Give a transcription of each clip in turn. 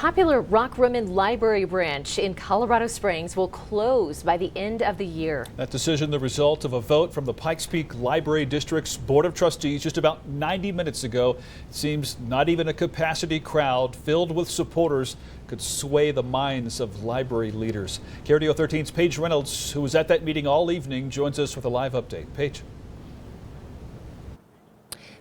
Popular Rockrimmon Library branch in Colorado Springs will close by the end of the year. That decision the result of a vote from the Pikes Library District's Board of Trustees just about 90 minutes ago. It seems not even a capacity crowd filled with supporters could sway the minds of library leaders. KRDO 13's Paige Reynolds, who was at that meeting all evening, joins us with a live update. Paige.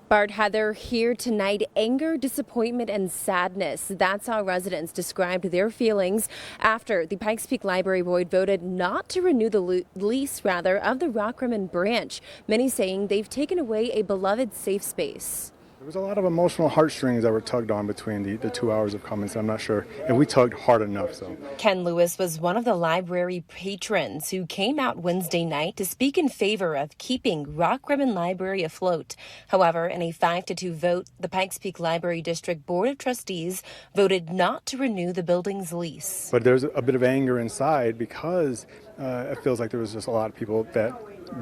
Bart, Heather, here tonight, anger, disappointment, and sadness. That's how residents described their feelings after the Pikes Peak Library Board voted not to renew the lease, of the Rockrimmon branch. Many saying they've taken away a beloved safe space. There was a lot of emotional heartstrings that were tugged on between the 2 hours of comments. I'm not sure if we tugged hard enough. So Ken Lewis was one of the library patrons who came out Wednesday night to speak in favor of keeping Rockrimmon Library afloat. However, in a 5-2 vote, the Pikes Peak Library District Board of Trustees voted not to renew the building's lease. But there's a bit of anger inside because it feels like there was just a lot of people that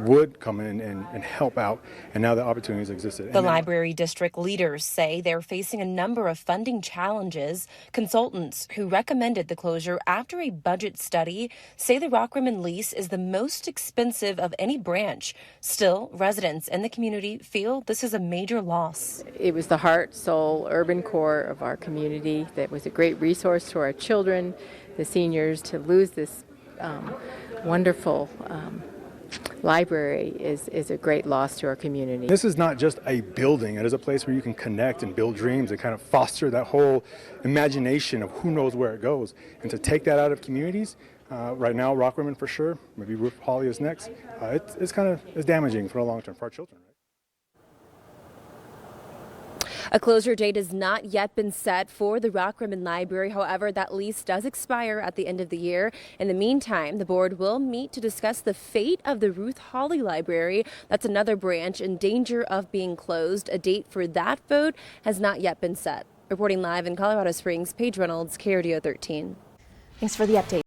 would come in and help out, and now the opportunities existed. The library district leaders say they're facing a number of funding challenges. Consultants who recommended the closure after a budget study say the Rockrimmon lease is the most expensive of any branch. Still, residents in the community feel this is a major loss. It was the heart, soul, urban core of our community that was a great resource to our children, the seniors. To lose this wonderful library is a great loss to our community. This is not just a building. It is a place where you can connect and build dreams and kind of foster that whole imagination of who knows where it goes. And to take that out of communities, right now, Rockrimmon for sure, maybe Roof Holly is next, it's damaging for the long term for our children. A closure date has not yet been set for the Rockrimmon Library. However, that lease does expire at the end of the year. In the meantime, the board will meet to discuss the fate of the Ruth Holly Library. That's another branch in danger of being closed. A date for that vote has not yet been set. Reporting live in Colorado Springs, Paige Reynolds, KRDO 13. Thanks for the update.